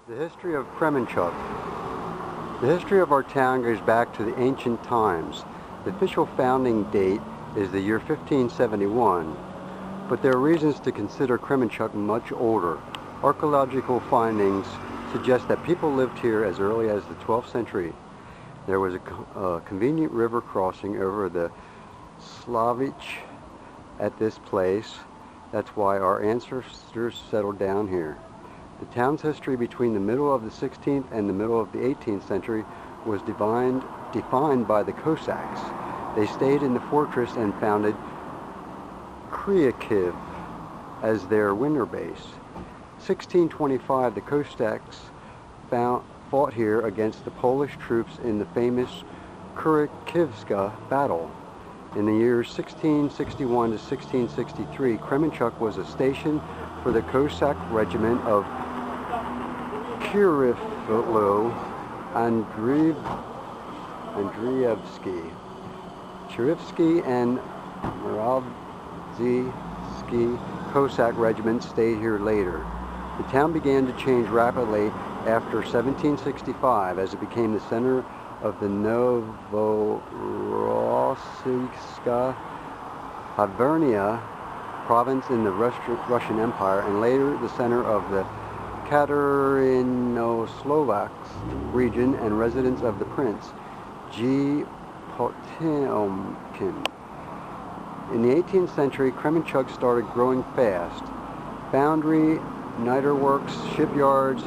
The history of Kremenchuk. The history of our town goes back to the ancient times. The official founding date is the year 1571, but there are reasons to consider Kremenchuk much older. Archaeological findings suggest that people lived here as early as the 12th century. There was a convenient river crossing over the Slavich at this place. That's why our ancestors settled down here. The town's history between the middle of the 16th and the middle of the 18th century was defined by the Cossacks. They stayed in the fortress and founded Kremenchuk as their winter base. 1625, the Cossacks fought here against the Polish troops in the famous Kremenchuk battle. In the years 1661 to 1663, Kremenchuk was a station for the Cossack regiment of Kiriflo Andrievsky. Cherivsky and Moravsky Cossack regiments stayed here later. The town began to change rapidly after 1765 as it became the center of the Novorossiyska Hivernia province in the Russian Empire, and later the center of the Katerinoslovaks region and residence of the Prince G. Potemkin. In the 18th century, Kremenchuk started growing fast. Foundry, niterworks, shipyards,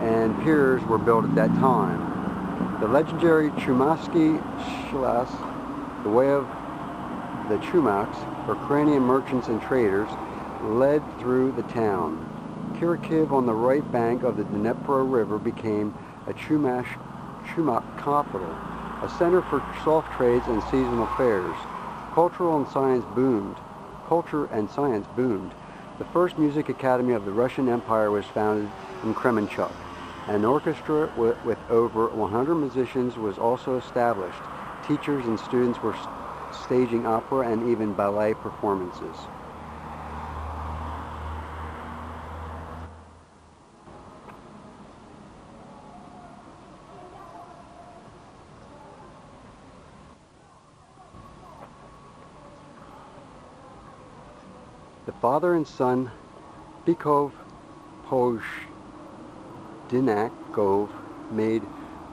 and piers were built at that time. The legendary Chumaksky Schloss, the way of the Chumaks, Ukrainian merchants and traders, led through the town. Kharkiv on the right bank of the Dnepro River became a Chumak capital, a center for soft trades and seasonal fairs. Culture and science boomed. The first music academy of the Russian Empire was founded in Kremenchuk. An orchestra with over 100 musicians was also established. Teachers and students were staging opera and even ballet performances. The father and son, Bykov Pozhdinakov, made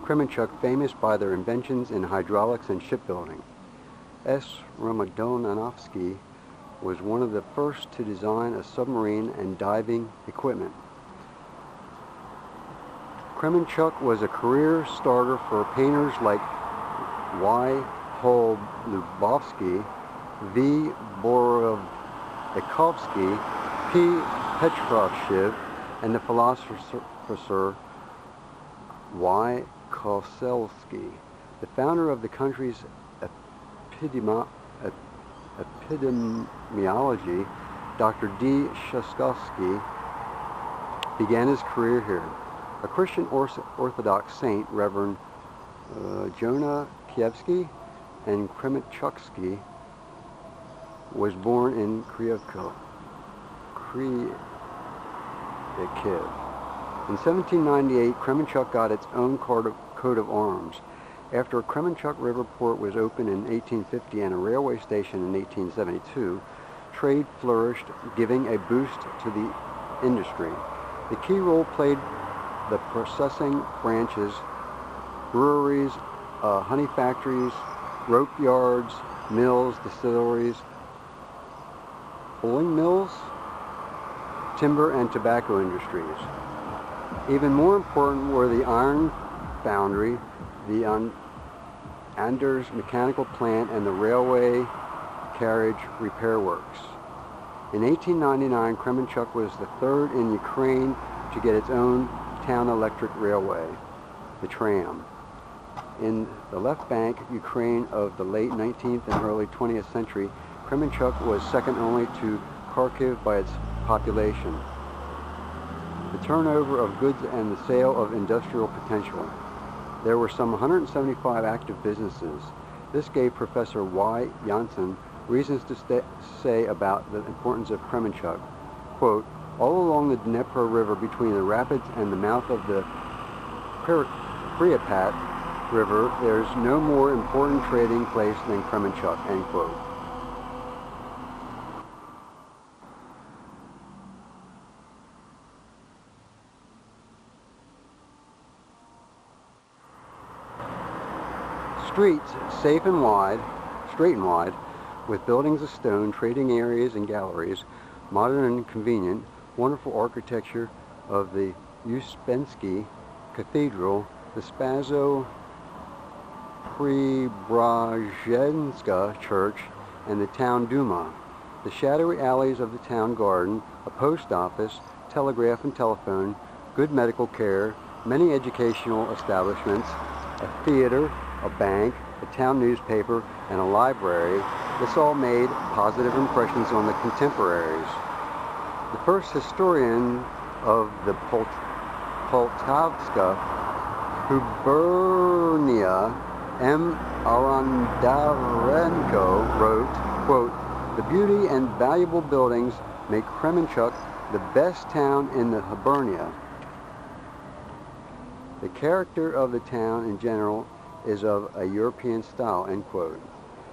Kremenchuk famous by their inventions in hydraulics and shipbuilding. S. Romodanovsky was one of the first to design a submarine and diving equipment. Kremenchuk was a career starter for painters like Y. Holubovsky, V. Borovikovsky, P. Petroshev, and the philosopher Y. Koselsky. The founder of the country's epidemiology, Dr. D. Shaskovsky, began his career here. A Christian Orthodox saint, Reverend Jonah Kievsky and Kremenchuksky, was born in Kryvka. In 1798, Kremenchuk got its own coat of arms. After a Kremenchuk river port was opened in 1850 and a railway station in 1872, trade flourished, giving a boost to the industry. The key role played the processing branches, breweries, honey factories, rope yards, mills, distilleries, pulling mills, timber and tobacco industries. Even more important were the iron foundry, the Anders mechanical plant, and the railway carriage repair works. In 1899, Kremenchuk was the third in Ukraine to get its own town electric railway, the tram. In the left bank Ukraine of the late 19th and early 20th century, Kremenchuk was second only to Kharkiv by its population, the turnover of goods, and the sale of industrial potential. There were some 175 active businesses. This gave Professor Y. Janssen reasons to say about the importance of Kremenchuk. Quote, All along the Dnieper River between the rapids and the mouth of the Pripyat River, there's no more important trading place than Kremenchuk, end quote. Streets, straight and wide, with buildings of stone, trading areas and galleries, modern and convenient, wonderful architecture of the Uspensky Cathedral, the Spaso-Preobrazhenska Church, and the Town Duma, the shadowy alleys of the town garden, a post office, telegraph and telephone, good medical care, many educational establishments, a theater, a bank, a town newspaper, and a library. This all made positive impressions on the contemporaries. The first historian of the Poltavska Gubernia, M. Arandarenko, wrote, quote, "The beauty and valuable buildings make Kremenchuk the best town in the Hibernia. The character of the town in general is of a European style," end quote.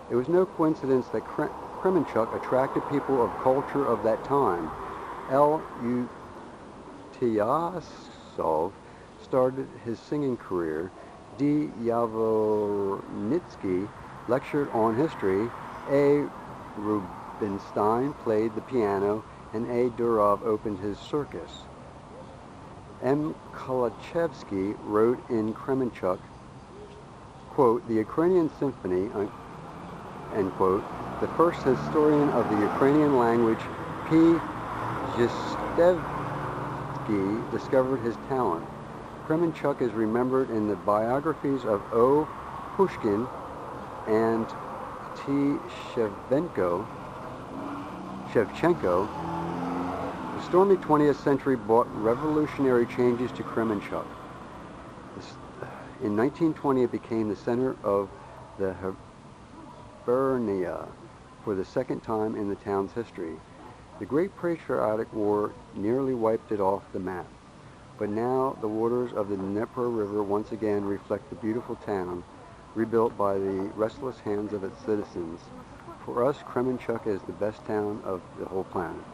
It was no coincidence that Kremenchuk attracted people of culture of that time. L. Utyasov started his singing career. D. Yavornitsky lectured on history. A. Rubinstein played the piano, and A. Durov opened his circus. M. Kalachevsky wrote in Kremenchuk, quote, "The Ukrainian Symphony," end quote. The first historian of the Ukrainian language, P. Zhistevsky, discovered his talent. Kremenchuk is remembered in the biographies of O. Pushkin and T. Shevchenko. The stormy 20th century brought revolutionary changes to Kremenchuk. In 1920, it became the center of the Hibernia for the second time in the town's history. The Great Patriotic War nearly wiped it off the map, but now the waters of the Dnieper River once again reflect the beautiful town, rebuilt by the restless hands of its citizens. For us, Kremenchuk is the best town of the whole planet.